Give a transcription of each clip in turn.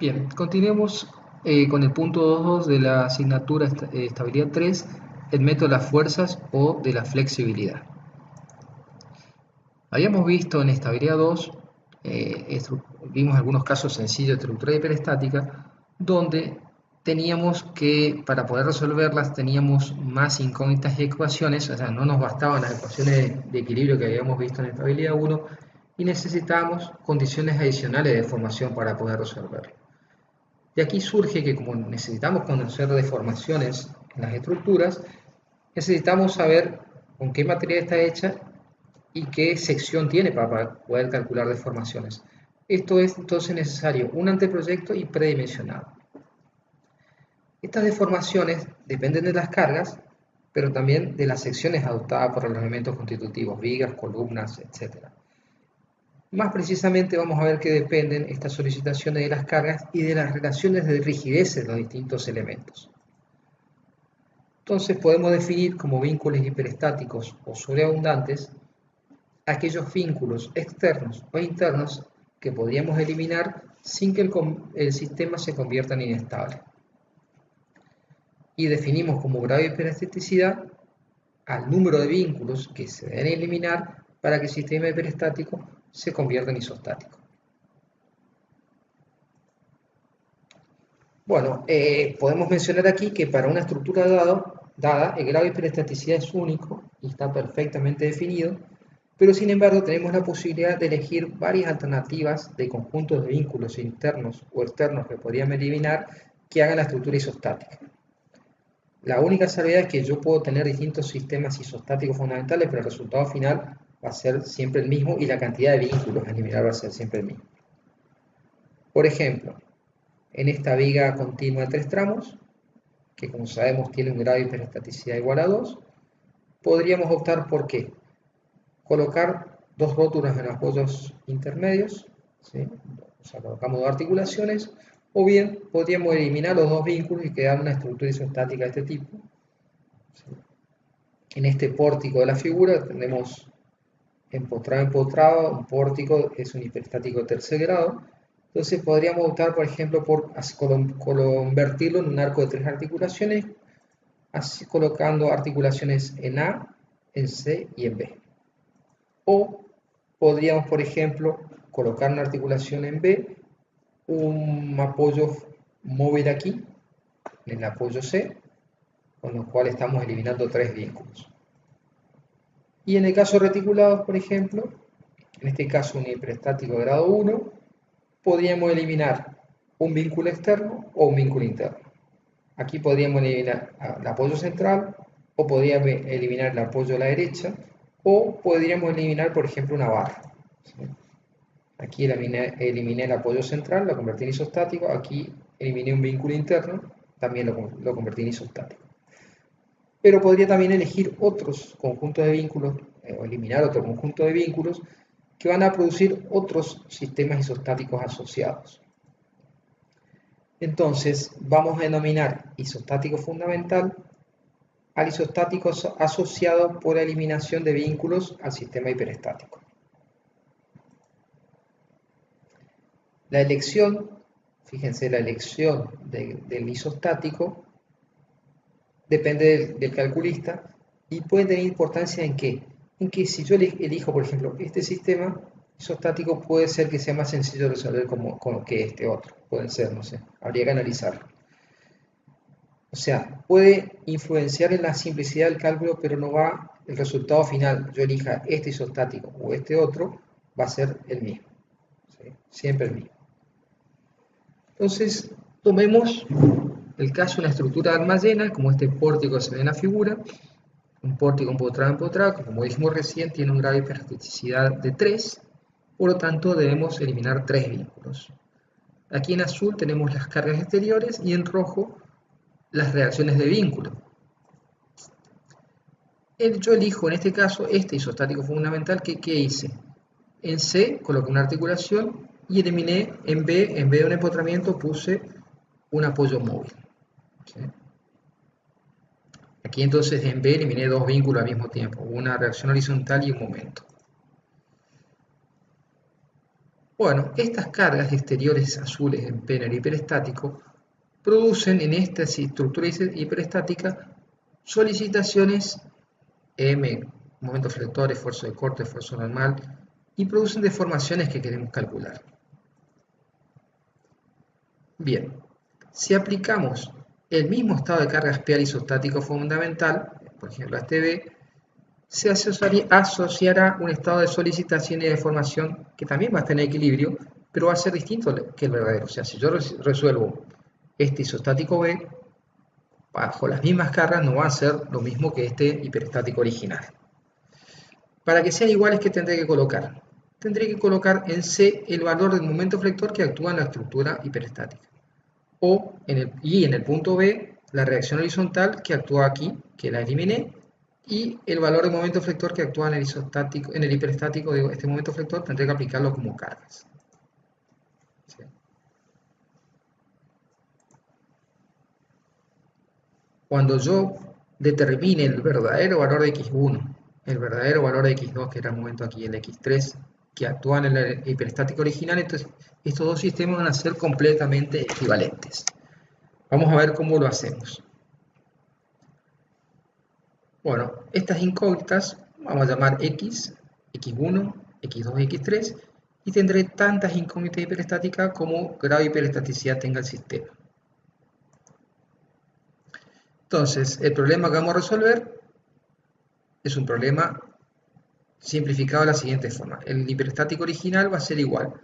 Bien, continuemos con el punto 2 de la asignatura estabilidad 3, el método de las fuerzas o de la flexibilidad. Habíamos visto en estabilidad 2, vimos algunos casos sencillos de estructura hiperestática, donde teníamos que, para poder resolverlas, teníamos más incógnitas y ecuaciones, o sea, no nos bastaban las ecuaciones de equilibrio que habíamos visto en estabilidad 1, y necesitábamos condiciones adicionales de deformación para poder resolverlo. Y aquí surge que como necesitamos conocer deformaciones en las estructuras, necesitamos saber con qué material está hecha y qué sección tiene para poder calcular deformaciones. Esto es entonces necesario un anteproyecto y predimensionado. Estas deformaciones dependen de las cargas, pero también de las secciones adoptadas por los elementos constitutivos, vigas, columnas, etc. Más precisamente vamos a ver que dependen estas solicitaciones de las cargas y de las relaciones de rigidez de los distintos elementos. Entonces podemos definir como vínculos hiperestáticos o sobreabundantes aquellos vínculos externos o internos que podríamos eliminar sin que el sistema se convierta en inestable. Y definimos como grado de hiperestaticidad al número de vínculos que se deben eliminar para que el sistema hiperestático se convierta en isostático. Bueno, podemos mencionar aquí que para una estructura dada, el grado de hiperestaticidad es único y está perfectamente definido, pero sin embargo tenemos la posibilidad de elegir varias alternativas de conjuntos de vínculos internos o externos que podríamos eliminar que hagan la estructura isostática. La única salvedad es que yo puedo tener distintos sistemas isostáticos fundamentales, pero el resultado final va a ser siempre el mismo y la cantidad de vínculos a eliminar va a ser siempre el mismo. Por ejemplo, en esta viga continua de 3 tramos, que como sabemos tiene un grado de hiperestaticidad igual a 2, podríamos optar por ¿qué? Colocar dos rótulas en apoyos intermedios, ¿sí? O sea, colocamos dos articulaciones, o bien podríamos eliminar los dos vínculos y quedar una estructura isostática de este tipo. ¿Sí? En este pórtico de la figura tenemos empotrado, un pórtico es un hiperestático de tercer grado. Entonces podríamos optar, por ejemplo, por convertirlo en un arco de 3 articulaciones, así colocando articulaciones en A, en C y en B. O podríamos, por ejemplo, colocar una articulación en B, un apoyo móvil aquí, en el apoyo C, con lo cual estamos eliminando 3 vínculos. Y en el caso de reticulados, por ejemplo, en este caso un hiperestático de grado 1, podríamos eliminar un vínculo externo o un vínculo interno. Aquí podríamos eliminar el apoyo central, o podríamos eliminar el apoyo a la derecha, o podríamos eliminar, por ejemplo, una barra. ¿Sí? Aquí eliminé el apoyo central, lo convertí en isostático. Aquí eliminé un vínculo interno, también lo convertí en isostático. Pero podría también elegir otros conjuntos de vínculos, o eliminar otro conjunto de vínculos, que van a producir otros sistemas isostáticos asociados. Entonces, vamos a denominar isostático fundamental al isostático asociado por la eliminación de vínculos al sistema hiperestático. La elección, fíjense, la elección del isostático depende del calculista y puede tener importancia en qué. En que si yo elijo, por ejemplo, este sistema isostático, puede ser que sea más sencillo de resolver como que este otro. Pueden ser, no sé, habría que analizarlo. O sea, puede influenciar en la simplicidad del cálculo, pero no va, el resultado final, yo elija este isostático o este otro, va a ser el mismo. ¿Sí? Siempre el mismo. Entonces, tomemos el caso de una estructura de alma llena, como este pórtico que se ve en la figura, un pórtico empotrado, que como dijimos recién, tiene un grado de hiperestaticidad de 3, por lo tanto debemos eliminar 3 vínculos. Aquí en azul tenemos las cargas exteriores y en rojo las reacciones de vínculo. Yo elijo en este caso este isostático fundamental que ¿qué hice? En C coloqué una articulación y eliminé en vez de un empotramiento puse un apoyo móvil. ¿Sí? Aquí entonces en B eliminé dos vínculos al mismo tiempo, una reacción horizontal y un momento. Bueno, estas cargas exteriores azules en P en el hiperestático producen en esta estructura hiperestática solicitaciones M, momento flector, esfuerzo de corte, esfuerzo normal, y producen deformaciones que queremos calcular. Bien, si aplicamos el mismo estado de cargas P al isostático fundamental, por ejemplo a este B, se asociará un estado de solicitación y deformación que también va a tener equilibrio, pero va a ser distinto que el verdadero. O sea, si yo resuelvo este isostático B, bajo las mismas cargas no va a ser lo mismo que este hiperestático original. Para que sean iguales, ¿qué tendré que colocar? Tendré que colocar en C el valor del momento flector que actúa en la estructura hiperestática. Y en el punto B, la reacción horizontal que actúa aquí, que la eliminé, y el valor del momento flector que actúa en el hiperestático, digo, este momento flector tendré que aplicarlo como cargas. ¿Sí? Cuando yo determine el verdadero valor de x1, el verdadero valor de x2, que era el momento aquí, el x3, que actúan en el hiperestático original, entonces estos dos sistemas van a ser completamente equivalentes. Vamos a ver cómo lo hacemos. Bueno, estas incógnitas vamos a llamar x, x1, x2 y x3, y tendré tantas incógnitas hiperestáticas como grado de hiperestaticidad tenga el sistema. Entonces, el problema que vamos a resolver es un problema simplificado de la siguiente forma. El hiperestático original va a ser igual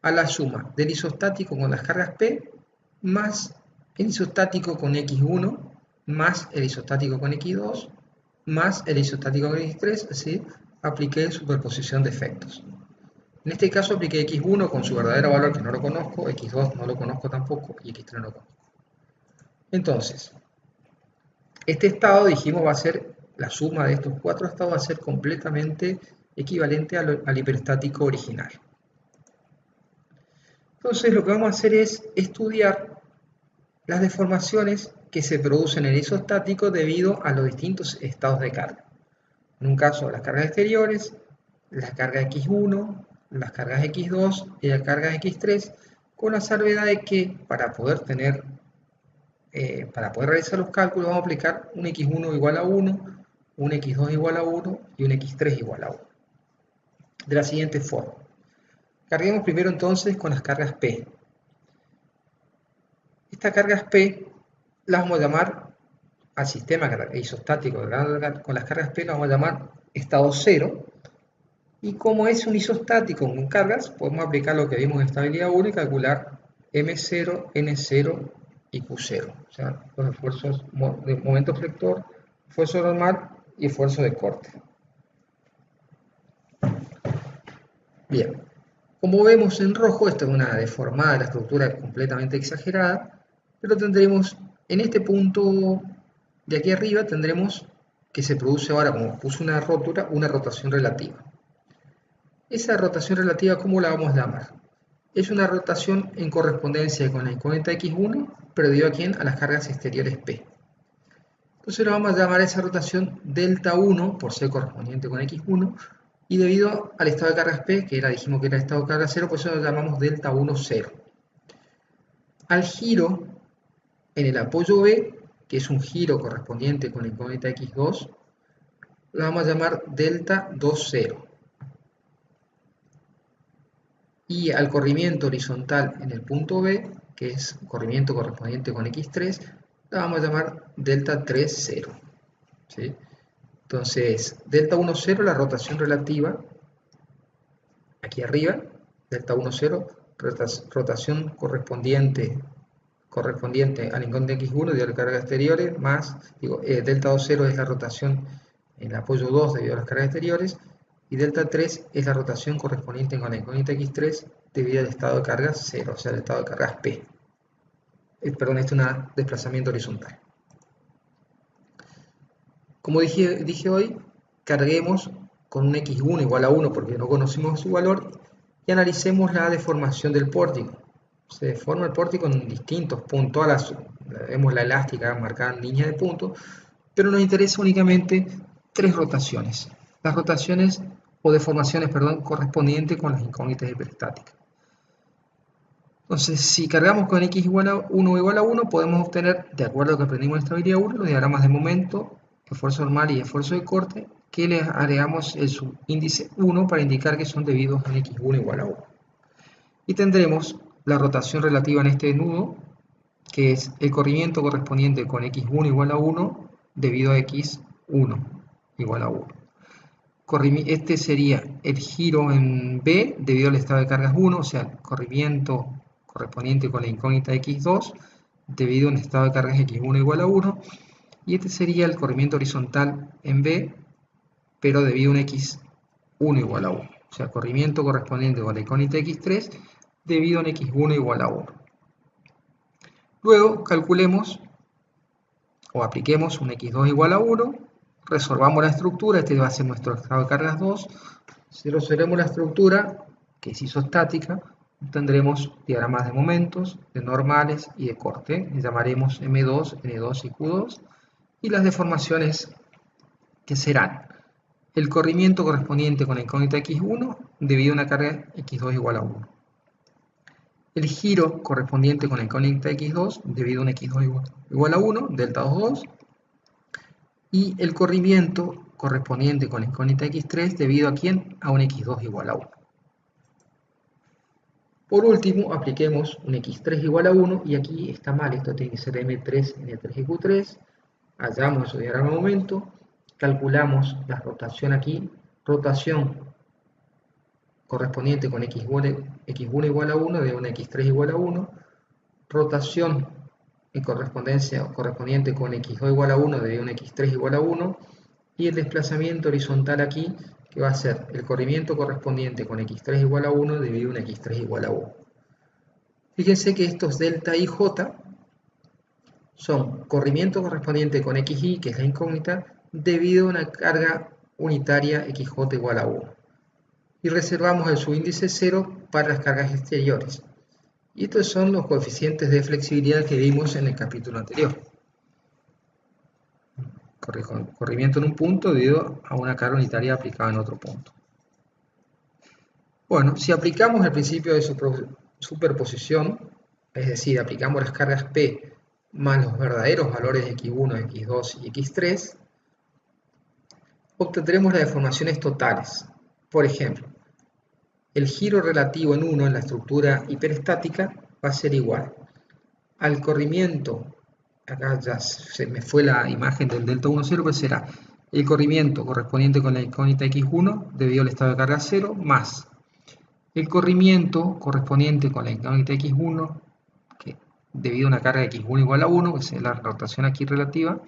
a la suma del isostático con las cargas P más el isostático con x1 más el isostático con x2 más el isostático con x3, así apliqué superposición de efectos. En este caso apliqué x1 con su verdadero valor que no lo conozco, x2 no lo conozco tampoco y x3 no lo conozco. Entonces, este estado dijimos va a ser, la suma de estos cuatro estados va a ser completamente equivalente al hiperestático original. Entonces lo que vamos a hacer es estudiar las deformaciones que se producen en el isostático debido a los distintos estados de carga. En un caso las cargas exteriores, la carga x1, las cargas x2 y las cargas x3, con la salvedad de que para poder realizar los cálculos vamos a aplicar un x1 igual a 1, un x2 igual a 1 y un x3 igual a 1. De la siguiente forma. Carguemos primero entonces con las cargas P. Estas cargas P las vamos a llamar al sistema isostático con las cargas P, las vamos a llamar estado 0. Y como es un isostático con cargas, podemos aplicar lo que vimos en estabilidad 1 y calcular M0, N0 y Q0. O sea, los esfuerzos de momento flector, esfuerzo normal y esfuerzo de corte. Bien, como vemos en rojo, esta es una deformada de la estructura completamente exagerada, pero tendremos en este punto de aquí arriba, tendremos que se produce ahora, como puse una rotura, una rotación relativa. Esa rotación relativa, ¿cómo la vamos a llamar? Es una rotación en correspondencia con la incógnita x1, pero debido a quién? A las cargas exteriores P. Entonces lo vamos a llamar a esa rotación delta 1, por ser correspondiente con x1, y debido al estado de cargas P, que dijimos que era estado de carga 0, por eso lo llamamos delta 1, 0. Al giro en el apoyo B, que es un giro correspondiente con la incógnita x2, lo vamos a llamar delta 2, 0. Y al corrimiento horizontal en el punto B, que es corrimiento correspondiente con x3, lo vamos a llamar delta 3, 0. ¿Sí? Entonces, delta 1, 0, la rotación relativa, aquí arriba, delta 1, 0, rotación correspondiente al incógnita x1 debido a las cargas exteriores, más, delta 2, 0 es la rotación en el apoyo 2 debido a las cargas exteriores, y delta 3 es la rotación correspondiente con la incógnita x3 debido al estado de cargas 0, o sea, el estado de cargas P. Perdón, este es un desplazamiento horizontal. Como dije hoy, carguemos con un x1 igual a 1 porque no conocimos su valor y analicemos la deformación del pórtico. Se deforma el pórtico en distintos puntos, vemos la elástica marcada en línea de puntos, pero nos interesa únicamente tres rotaciones. Las rotaciones o deformaciones, perdón, correspondientes con las incógnitas hiperestáticas. Entonces, si cargamos con x igual a 1 igual a 1, podemos obtener, de acuerdo a lo que aprendimos en estabilidad 1, los diagramas de momento, esfuerzo normal y esfuerzo de corte, que les agregamos el subíndice 1 para indicar que son debidos a x1 igual a 1. Y tendremos la rotación relativa en este nudo, que es el corrimiento correspondiente con x1 igual a 1 debido a x1 igual a 1. Este sería el giro en B debido al estado de cargas 1, o sea, el corrimiento correspondiente con la incógnita x2 debido a un estado de cargas x1 igual a 1. Y este sería el corrimiento horizontal en B, pero debido a un x1 igual a 1. O sea, corrimiento correspondiente con la incógnita x3 debido a un x1 igual a 1. Luego calculemos o apliquemos un x2 igual a 1, resolvamos la estructura, este va a ser nuestro estado de cargas 2, si resolvemos la estructura, que es isostática, tendremos diagramas de momentos, de normales y de corte, le llamaremos M2, N2 y Q2, y las deformaciones que serán el corrimiento correspondiente con la incógnita x1 debido a una carga x2 igual a 1. El giro correspondiente con la incógnita x2 debido a un x2 igual a 1, delta 2, y el corrimiento correspondiente con la incógnita x3 debido a ¿quién? A un x2 igual a 1. Por último, apliquemos un x3 igual a 1, y aquí está mal, esto tiene que ser m3, n3 y q3, hallamos su diagrama de momento, calculamos la rotación aquí, rotación correspondiente con x1 igual a 1 de una x3 igual a 1, rotación en correspondencia correspondiente con x2 igual a 1 de una x3 igual a 1, y el desplazamiento horizontal aquí, que va a ser el corrimiento correspondiente con x3 igual a 1 debido a una x3 igual a 1. Fíjense que estos delta y j son corrimiento correspondiente con xy, que es la incógnita, debido a una carga unitaria xj igual a 1. Y reservamos el subíndice 0 para las cargas exteriores. Y estos son los coeficientes de flexibilidad que vimos en el capítulo anterior. Corrimiento en un punto debido a una carga unitaria aplicada en otro punto. Bueno, si aplicamos el principio de superposición, es decir, aplicamos las cargas P más los verdaderos valores de x1, x2 y x3, obtendremos las deformaciones totales. Por ejemplo, el giro relativo en 1 en la estructura hiperestática va a ser igual al corrimiento, acá ya se me fue la imagen del delta 1, 0, pero será el corrimiento correspondiente con la incógnita x1 debido al estado de carga 0 más el corrimiento correspondiente con la incógnita x1 que debido a una carga x1 igual a 1, que es la rotación aquí relativa,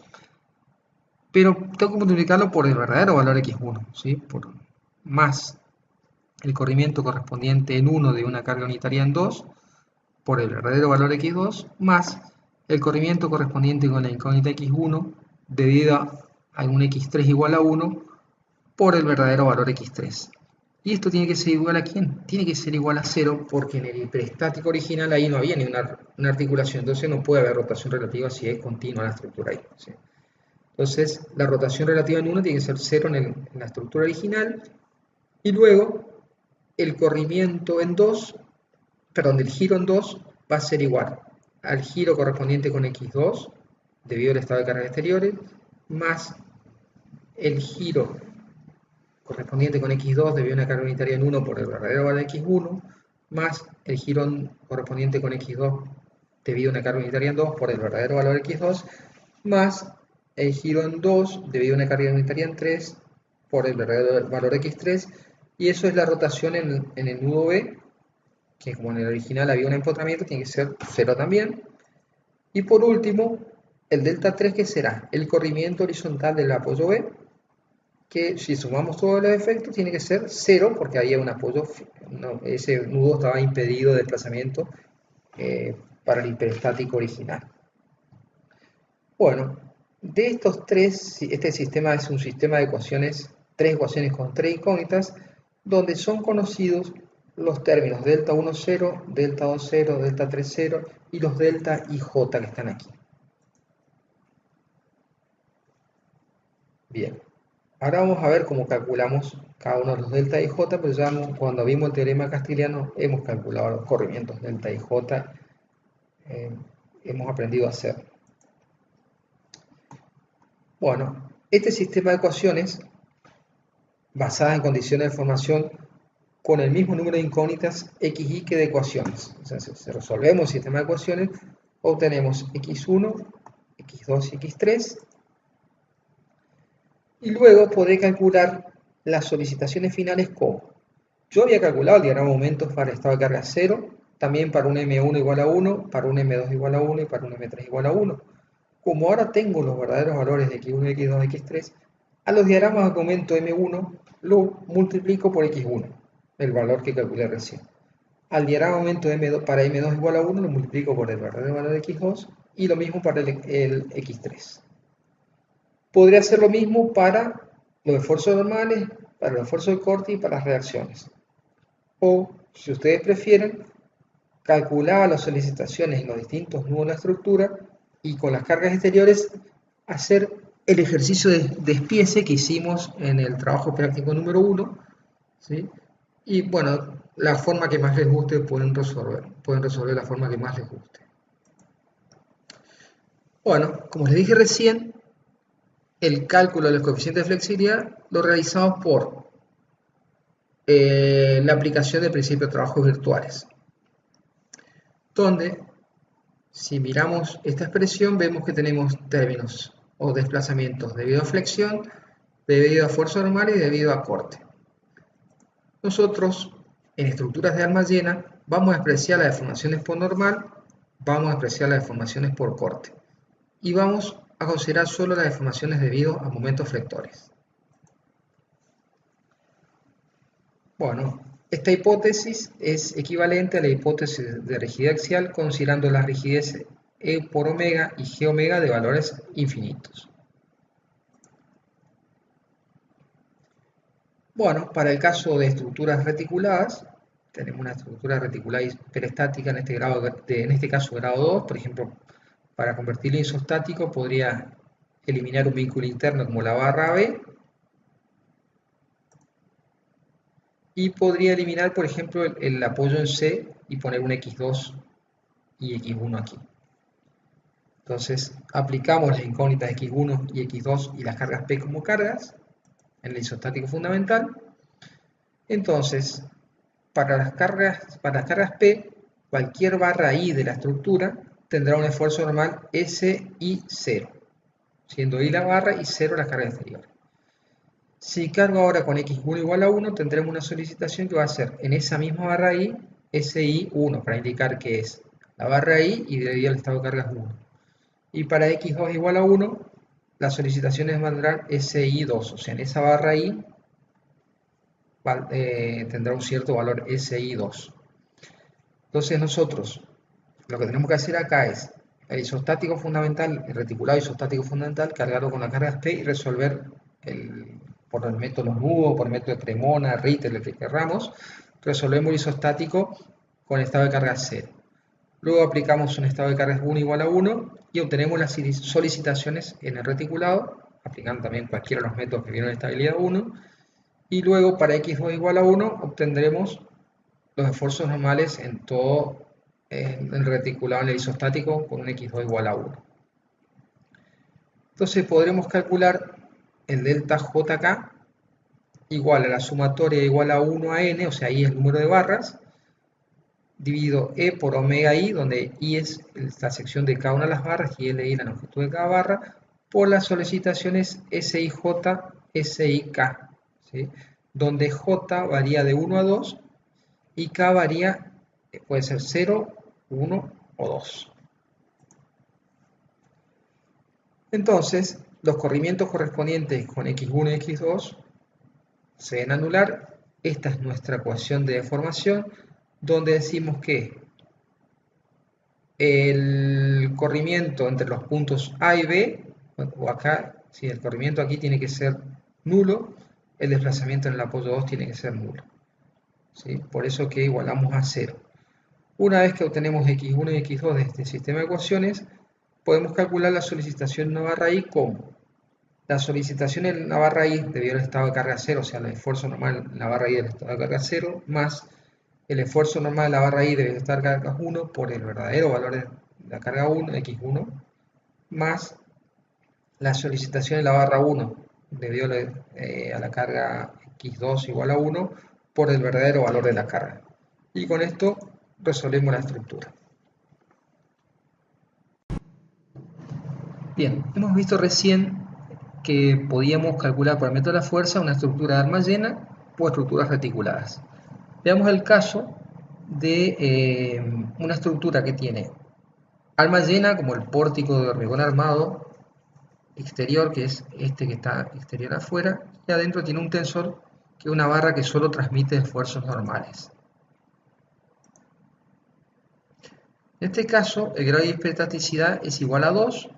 pero tengo que multiplicarlo por el verdadero valor x1, ¿sí? Más el corrimiento correspondiente en 1 de una carga unitaria en 2 por el verdadero valor x2 más el corrimiento correspondiente con la incógnita x1 debido a un x3 igual a 1 por el verdadero valor x3. ¿Y esto tiene que ser igual a quién? Tiene que ser igual a 0 porque en el hiperestático original ahí no había ni una articulación, entonces no puede haber rotación relativa si es continua la estructura ahí, ¿sí? Entonces la rotación relativa en 1 tiene que ser 0 en la estructura original, y luego el corrimiento en 2, perdón, el giro en 2 va a ser igual al giro correspondiente con x2 debido al estado de cargas exteriores más el giro correspondiente con x2 debido a una carga unitaria en 1 por el verdadero valor de x1 más el giro correspondiente con x2 debido a una carga unitaria en 2 por el verdadero valor de x2 más el giro en 2 debido a una carga unitaria en 3 por el verdadero valor de x3, y eso es la rotación en el nudo B, que como en el original había un empotramiento, tiene que ser 0 también. Y por último, el delta 3, que será el corrimiento horizontal del apoyo B, que si sumamos todos los efectos tiene que ser 0, porque había un apoyo, ese nudo estaba impedido de desplazamiento para el hiperestático original. Bueno, de estos tres, este sistema es un sistema de ecuaciones, tres ecuaciones con tres incógnitas, donde son conocidos los términos delta 1, 0, delta 2, 0, delta 3, 0 y los delta y j que están aquí. Bien, Ahora vamos a ver cómo calculamos cada uno de los delta y j, pero ya cuando vimos el teorema castiliano hemos calculado los corrimientos delta y j, hemos aprendido a hacer. Bueno, este sistema de ecuaciones, basada en condiciones de formación con el mismo número de incógnitas xy que de ecuaciones. Entonces, si resolvemos el sistema de ecuaciones, obtenemos x1, x2 y x3, y luego podré calcular las solicitaciones finales como. Yo había calculado el diagrama de momentos para el estado de carga 0, también para un M1 igual a 1, para un M2 igual a 1 y para un M3 igual a 1. Como ahora tengo los verdaderos valores de x1, x2, x3, a los diagramas de momento M1 lo multiplico por x1, el valor que calculé recién. Al diagrama de momento M2, para M2 igual a 1 lo multiplico por el verdadero valor de x2 y lo mismo para el x3. Podría hacer lo mismo para los esfuerzos normales, para los esfuerzos de corte y para las reacciones. O, si ustedes prefieren, calcular las solicitaciones en los distintos nudos de la estructura y con las cargas exteriores hacer el ejercicio de despiece que hicimos en el trabajo práctico número 1, ¿sí? Y bueno, la forma que más les guste pueden resolver la forma que más les guste. Bueno, como les dije recién, el cálculo de los coeficientes de flexibilidad lo realizamos por la aplicación del principio de trabajos virtuales, donde si miramos esta expresión vemos que tenemos términos o desplazamientos debido a flexión, debido a fuerza normal y debido a corte. Nosotros en estructuras de alma llena vamos a despreciar las deformaciones por normal, vamos a despreciar las deformaciones por corte y vamos a considerar solo las deformaciones debido a momentos flectores. Bueno, esta hipótesis es equivalente a la hipótesis de rigidez axial considerando la rigidez E por omega y G omega de valores infinitos. Bueno, para el caso de estructuras reticuladas, tenemos una estructura reticular hiperestática en este caso grado 2, por ejemplo, para convertirlo en isostático podría eliminar un vínculo interno como la barra B y podría eliminar, por ejemplo, el apoyo en C y poner un X2 y X1 aquí. Entonces, aplicamos las incógnitas X1 y X2 y las cargas P como cargas en el isostático fundamental. Entonces, para las cargas P, cualquier barra I de la estructura tendrá un esfuerzo normal SI0, siendo I la barra y 0 la carga exterior. Si cargo ahora con X1 igual a 1, tendremos una solicitación que va a ser en esa misma barra I, SI1, para indicar que es la barra I y debido al estado de cargas 1. Y para X2 igual a 1, las solicitaciones vendrán SI2, o sea, en esa barra I tendrá un cierto valor SI2. Entonces nosotros lo que tenemos que hacer acá es el isostático fundamental, el reticulado isostático fundamental, cargarlo con las cargas P y resolver por el método nudo, por el método de Cremona, Ritter, el que querramos, resolvemos el isostático con estado de carga 0. Luego aplicamos un estado de cargas 1 igual a 1 y obtenemos las solicitaciones en el reticulado, aplicando también cualquiera de los métodos que vieron de estabilidad 1, y luego para x2 igual a 1 obtendremos los esfuerzos normales en todo el reticulado en el isostático con un x2 igual a 1. Entonces podremos calcular el delta jk igual a la sumatoria igual a 1 a n, o sea, I es el número de barras, dividido E por omega I, donde I es la sección de cada una de las barras y LI la longitud de cada barra, por las solicitaciones SIJ, SIK, ¿sí? Donde J varía de 1 a 2 y K varía, puede ser 0, 1 o 2. Entonces, los corrimientos correspondientes con X1 y X2 se deben anular. Esta es nuestra ecuación de deformación, donde decimos que el corrimiento entre los puntos A y B, o acá, si el corrimiento aquí tiene que ser nulo, el desplazamiento en el apoyo 2 tiene que ser nulo, ¿sí? Por eso que igualamos a 0. Una vez que obtenemos X1 y X2 de este sistema de ecuaciones, podemos calcular la solicitación de una barra I como La solicitación en la barra I debido al estado de carga 0, o sea, el esfuerzo normal en la barra I del estado de carga 0, más el esfuerzo normal en la barra I debido al estado de carga 1 por el verdadero valor de la carga 1, x1, más la solicitación en la barra 1 debido a la carga x2 igual a 1 por el verdadero valor de la carga. Y con esto resolvemos la estructura. Bien, hemos visto recién que podíamos calcular por el método de la fuerza una estructura de arma llena o estructuras reticuladas. Veamos el caso de una estructura que tiene alma llena, como el pórtico de hormigón armado exterior, que es este que está exterior afuera, y adentro tiene un tensor, que es una barra que solo transmite esfuerzos normales. En este caso, el grado de hiperelasticidad es igual a 2,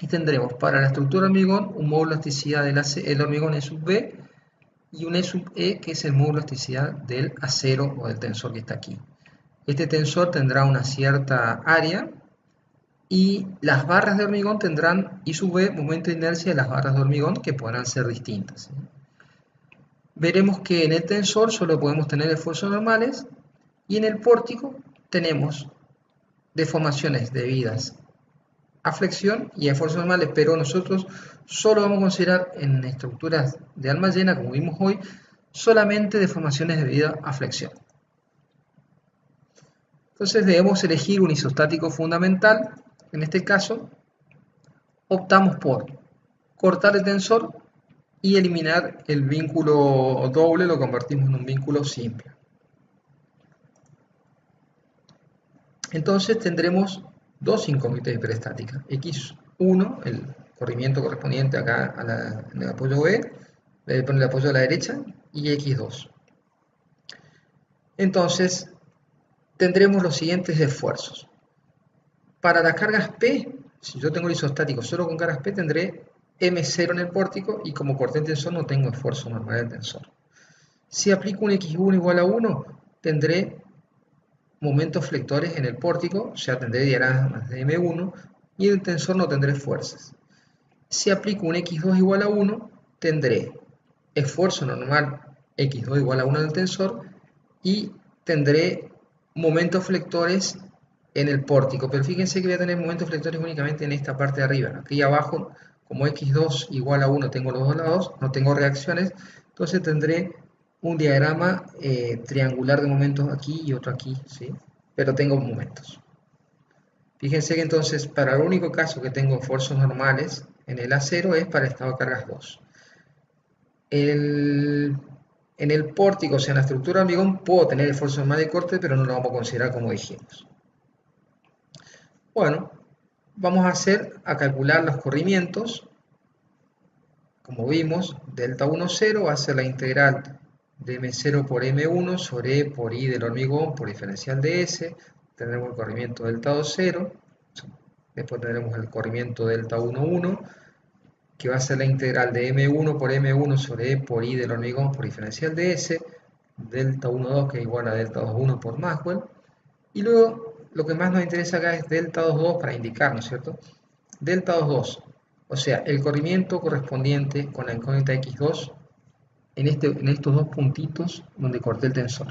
y tendremos para la estructura de hormigón un módulo de elasticidad del hormigón E sub B, y un E sub E, que es el módulo de elasticidad del acero o del tensor que está aquí. Este tensor tendrá una cierta área, y las barras de hormigón tendrán I sub B, momento de inercia de las barras de hormigón, que podrán ser distintas. Veremos que en el tensor solo podemos tener esfuerzos normales, y en el pórtico tenemos deformaciones debidas a flexión y a esfuerzos normales, pero nosotros solo vamos a considerar en estructuras de alma llena, como vimos hoy, solamente deformaciones debidas a flexión. Entonces debemos elegir un isostático fundamental. En este caso, optamos por cortar el tensor y eliminar el vínculo doble, lo convertimos en un vínculo simple. Entonces tendremos dos incógnitas hiperestáticas. X1, el corrimiento correspondiente acá en el apoyo B, poner el apoyo a la derecha, y X2. Entonces tendremos los siguientes esfuerzos. Para las cargas P, si yo tengo el isostático solo con cargas P, tendré M0 en el pórtico, y como corté el tensor no tengo esfuerzo normal del tensor. Si aplico un X1 igual a 1, tendré momentos flectores en el pórtico, o sea, tendré diagramas de M1, y en el tensor no tendré fuerzas. Si aplico un X2 igual a 1, tendré esfuerzo normal X2 igual a 1 en el tensor, y tendré momentos flectores en el pórtico, pero fíjense que voy a tener momentos flectores únicamente en esta parte de arriba. Aquí abajo, como X2 igual a 1 tengo los dos lados, no tengo reacciones, entonces tendré un diagrama triangular de momentos aquí y otro aquí, ¿sí? Pero tengo momentos. Fíjense que entonces para el único caso que tengo esfuerzos normales en el acero es para el estado de cargas 2. En el pórtico, o sea, en la estructura de hormigón, puedo tener esfuerzo normal de corte, pero no lo vamos a considerar como dijimos. Bueno, vamos a calcular los corrimientos. Como vimos, delta 1, 0 va a ser la integral de M0 por M1 sobre E por I del hormigón por diferencial de S. Tendremos el corrimiento delta 2, 0. Después tendremos el corrimiento delta 1, 1, que va a ser la integral de M1 por M1 sobre E por I del hormigón por diferencial de S. Delta 1, 2, que es igual a delta 2, 1 por Maxwell. Y luego, lo que más nos interesa acá es delta 2, 2 para indicar, ¿no es cierto? Delta 2, 2. O sea, el corrimiento correspondiente con la incógnita x2 en estos dos puntitos donde corté el tensor.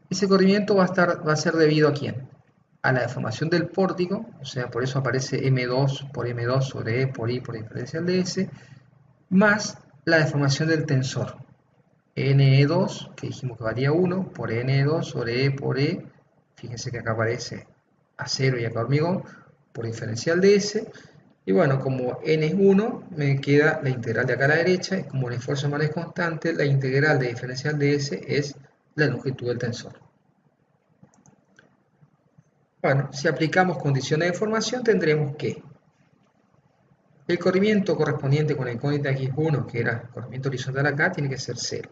Ese corrimiento va a ser debido a ¿quién? A la deformación del pórtico, o sea, por eso aparece M2 por M2 sobre E por I por diferencial de S, más la deformación del tensor, NE2, que dijimos que valía 1, por NE2 sobre E por E, fíjense que acá aparece acero y acá hormigón, por diferencial de S. Y bueno, como n es 1, me queda la integral de acá a la derecha, y como el esfuerzo normal es constante, la integral de diferencial de S es la longitud del tensor. Bueno, si aplicamos condiciones de deformación, tendremos que el corrimiento correspondiente con la incógnita x1, que era el corrimiento horizontal acá, tiene que ser 0.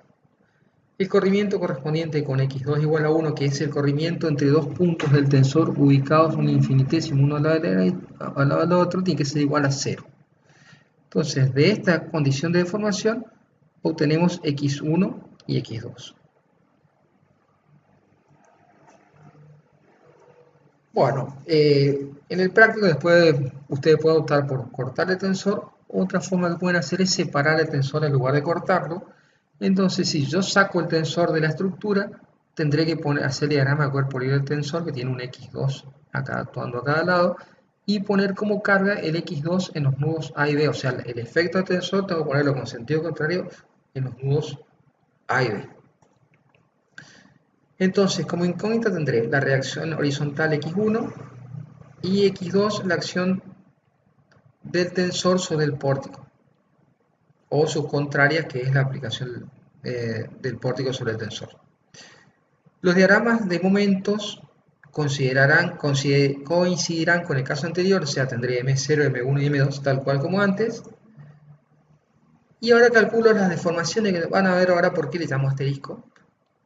El corrimiento correspondiente con x2 igual a 1, que es el corrimiento entre dos puntos del tensor ubicados un infinitésimo uno al lado del otro, tiene que ser igual a 0. Entonces, de esta condición de deformación, obtenemos x1 y x2. Bueno, en el práctico después ustedes pueden optar por cortar el tensor otra forma que pueden hacer es separar el tensor en lugar de cortarlo. Entonces, si yo saco el tensor de la estructura, tendré que hacer el diagrama de cuerpo libre del tensor, que tiene un X2 acá actuando a cada lado, y poner como carga el X2 en los nudos A y B. O sea, el efecto del tensor tengo que ponerlo con sentido contrario en los nudos A y B. Entonces, como incógnita tendré la reacción horizontal X1 y X2, la acción del tensor sobre el pórtico, o su contraria, que es la aplicación del pórtico sobre el tensor. Los diagramas de momentos coincidirán con el caso anterior, o sea, tendré M0, M1 y M2 tal cual como antes. Y ahora calculo las deformaciones que van a ver ahora. ¿Por qué le llamo asterisco?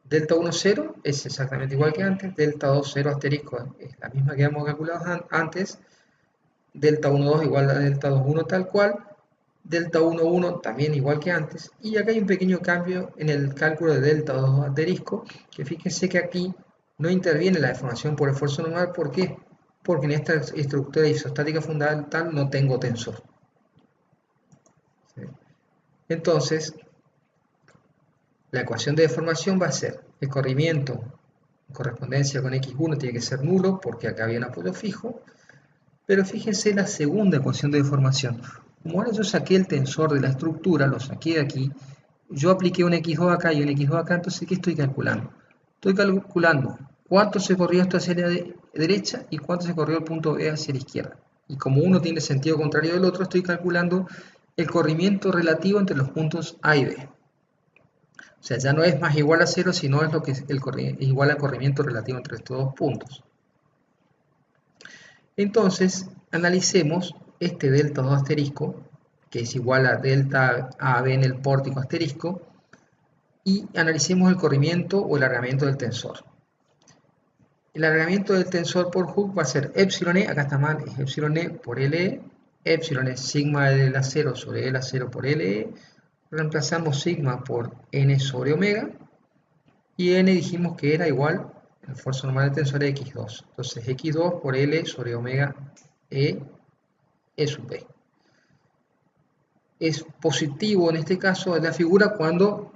Delta 1, 0 es exactamente igual que antes. Delta 2, 0 asterisco es la misma que habíamos calculado antes. Delta 1, 2 igual a delta 2, 1 tal cual. Delta 1, 1 también igual que antes. Y acá hay un pequeño cambio en el cálculo de delta 2 asterisco, que fíjense que aquí no interviene la deformación por esfuerzo normal. ¿Por qué? Porque en esta estructura isostática fundamental no tengo tensor. ¿Sí? Entonces, la ecuación de deformación va a ser el corrimiento en correspondencia con X1 tiene que ser nulo porque acá había un apoyo fijo. Pero fíjense la segunda ecuación de deformación. Como ahora yo saqué el tensor de la estructura, lo saqué de aquí, yo apliqué un X2 acá y un X2 acá, entonces ¿qué estoy calculando? Estoy calculando cuánto se corrió esto hacia la derecha y cuánto se corrió el punto B hacia la izquierda. Y como uno tiene sentido contrario del otro, estoy calculando el corrimiento relativo entre los puntos A y B. O sea, ya no es más igual a 0, sino es lo que es igual al corrimiento relativo entre estos dos puntos. Entonces, analicemos este delta 2 asterisco, que es igual a delta AB en el pórtico asterisco, y analicemos el corrimiento o el alargamiento del tensor. El alargamiento del tensor por Hooke va a ser epsilon e, acá está mal, es epsilon e por LE, epsilon es sigma de la 0 sobre L a 0 por LE, reemplazamos sigma por N sobre omega, y N dijimos que era igual, el esfuerzo normal del tensor es X2, entonces X2 por L sobre omega E sub B. Es positivo en este caso de la figura cuando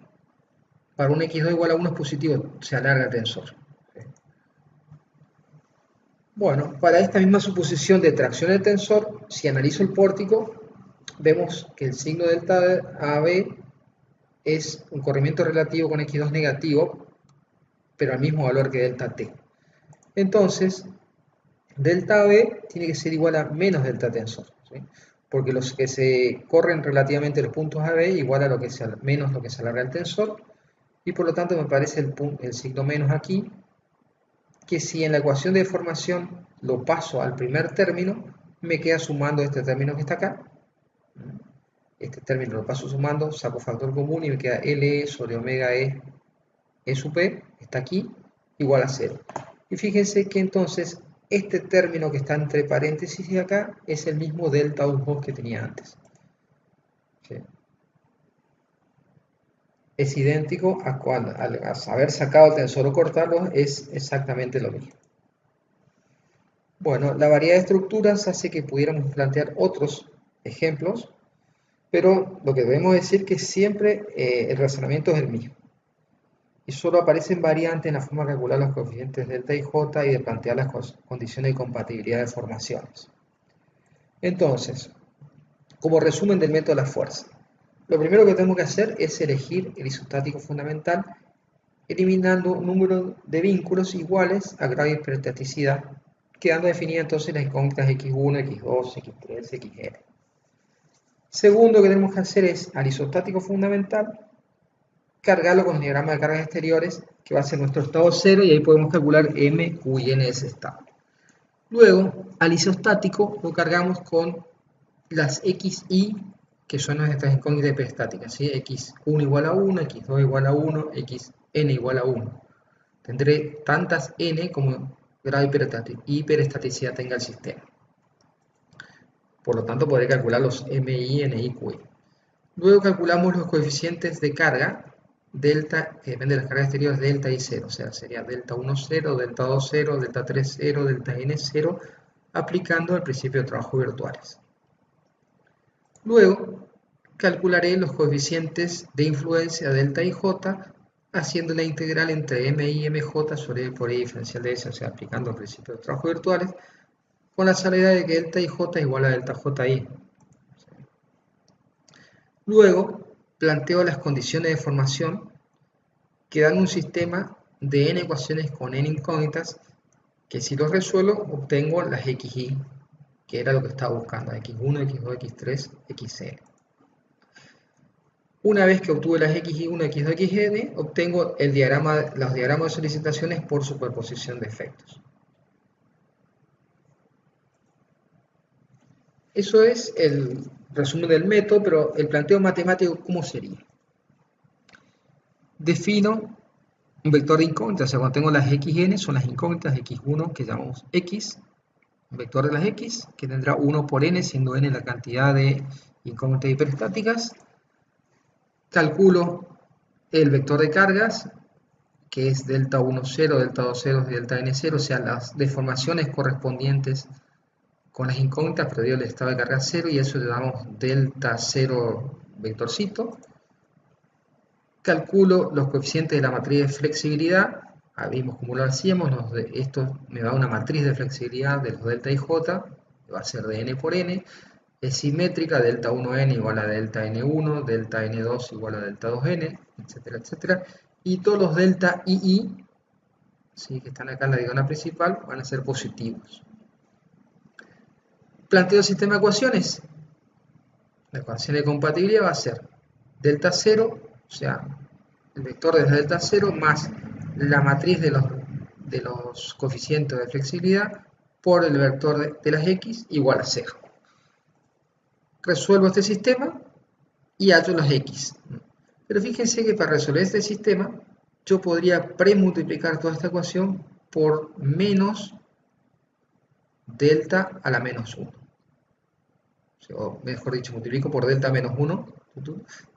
para un X2 igual a 1 es positivo, se alarga el tensor. Bueno, para esta misma suposición de tracción del tensor, si analizo el pórtico, vemos que el signo delta AB es un corrimiento relativo con X2 negativo, pero al mismo valor que delta T. Entonces, delta AB tiene que ser igual a menos delta tensor, ¿sí? Porque los que se corren relativamente los puntos AB igual a lo que menos lo que se alarga el tensor, y por lo tanto me aparece el signo menos aquí, que si en la ecuación de deformación lo paso al primer término, me queda sumando este término que está acá. Este término lo paso sumando, saco factor común y me queda LE sobre omega E sub P, está aquí, igual a 0. Y fíjense que entonces este término que está entre paréntesis y acá es el mismo delta U2 que tenía antes. ¿Sí? Es idéntico a cuando, al haber sacado el tensor o cortarlo, es exactamente lo mismo. Bueno, la variedad de estructuras hace que pudiéramos plantear otros ejemplos, pero lo que debemos decir es que siempre el razonamiento es el mismo. Y solo aparecen variantes en la forma de calcular los coeficientes delta y j y de plantear las condiciones de compatibilidad de formaciones. Entonces, como resumen del método de la fuerza, lo primero que tenemos que hacer es elegir el isostático fundamental, eliminando un número de vínculos iguales a grado de hiperestaticidad, quedando definidas entonces las incógnitas x1, x2, x3, xn. Segundo que tenemos que hacer es al isostático fundamental cargarlo con el diagrama de cargas exteriores, que va a ser nuestro estado cero, y ahí podemos calcular m, q y n de ese estado. Luego, al isostático lo cargamos con las x, y, que son nuestras incógnitas hiperestáticas, ¿sí? x1 igual a 1, x2 igual a 1, xn igual a 1. Tendré tantas n como grado de hiperestaticidad tenga el sistema. Por lo tanto, podré calcular los mi, ni, qi. Luego calculamos los coeficientes de carga, delta, que depende de las cargas exteriores, delta y 0, o sea, sería delta 1, 0, delta 2, 0, delta 3, 0, delta n, 0, aplicando el principio de trabajo virtuales. Luego, calcularé los coeficientes de influencia delta y j haciendo la integral entre mi y mj sobre por i diferencial de s, o sea, aplicando el principio de los trabajos virtuales, con la salvedad de que delta y j es igual a delta ji. Luego, planteo las condiciones de formación que dan un sistema de n ecuaciones con n incógnitas, que si los resuelvo obtengo las xy, que era lo que estaba buscando, x1, x2, x3, xn. Una vez que obtuve las xy1, x2, xn, obtengo los diagramas de solicitaciones por superposición de efectos. Eso es el resumen del método, pero el planteo matemático, ¿cómo sería? Defino un vector de incógnitas, o sea, cuando tengo las xn, son las incógnitas, x1 que llamamos x, un vector de las x, que tendrá 1 por n, siendo n la cantidad de incógnitas hiperestáticas. Calculo el vector de cargas, que es delta 1, 0, delta 2, 0 y delta n, 0, o sea, las deformaciones correspondientes con las incógnitas, pero dio el estado de carga 0, y eso le damos delta 0 vectorcito. Calculo los coeficientes de la matriz de flexibilidad, vimos cómo lo hacíamos, esto me da una matriz de flexibilidad de los delta y j, que va a ser de n por n, es simétrica, delta 1n igual a delta n1, delta n2 igual a delta 2n, etcétera, etcétera, y todos los delta ii, ¿sí?, que están acá en la diagonal principal, van a ser positivos. Planteo el sistema de ecuaciones. La ecuación de compatibilidad va a ser delta 0, o sea, el vector desde delta 0 más la matriz de los coeficientes de flexibilidad por el vector de las x igual a 0. Resuelvo este sistema y hallo las x. Pero fíjense que para resolver este sistema yo podría premultiplicar toda esta ecuación por menos delta a la menos 1. O mejor dicho, multiplico por delta menos 1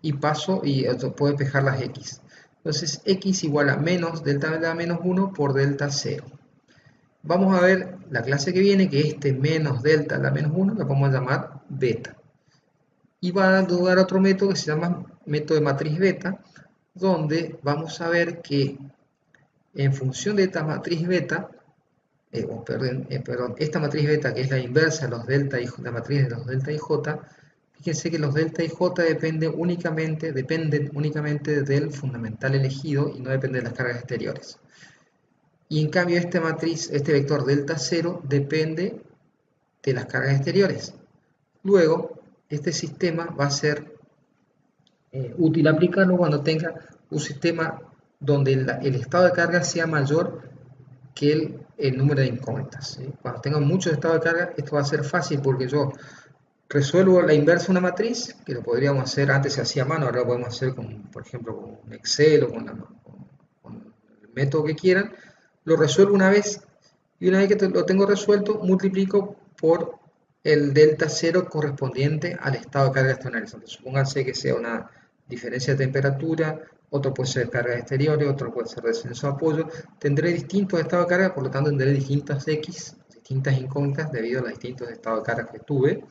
y paso y puedo despejar las x. Entonces x igual a menos delta a la menos 1 por delta 0. Vamos a ver la clase que viene que este menos delta a la menos 1 lo vamos a llamar beta. Y va a dar lugar a otro método que se llama método de matriz beta, donde vamos a ver que en función de esta matriz beta, esta matriz beta, que es la inversa de los delta y la matriz de los delta y j, fíjense que los delta y j dependen únicamente del fundamental elegido y no dependen de las cargas exteriores. Y en cambio este vector delta 0 depende de las cargas exteriores. Luego, este sistema va a ser útil aplicarlo cuando tenga un sistema donde el estado de carga sea mayor que el número de incógnitas, ¿sí? Cuando tenga mucho estado de carga, esto va a ser fácil porque yo resuelvo la inversa de una matriz, que lo podríamos hacer, antes se hacía a mano, ahora lo podemos hacer por ejemplo con Excel o con el método que quieran. Lo resuelvo una vez y una vez que lo tengo resuelto, multiplico por el delta 0 correspondiente al estado de carga externalizante. Supónganse que sea una diferencia de temperatura, otro puede ser cargas exteriores, otro puede ser descenso de apoyo. Tendré distintos estados de carga, por lo tanto tendré distintas x, distintas incógnitas debido a los distintos estados de carga que tuve.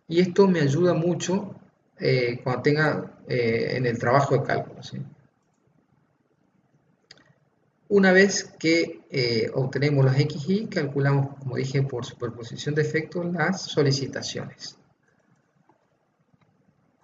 Y esto me ayuda mucho cuando tenga en el trabajo de cálculo, ¿sí? Una vez que obtenemos las xy, calculamos, como dije, por superposición de efectos las solicitaciones.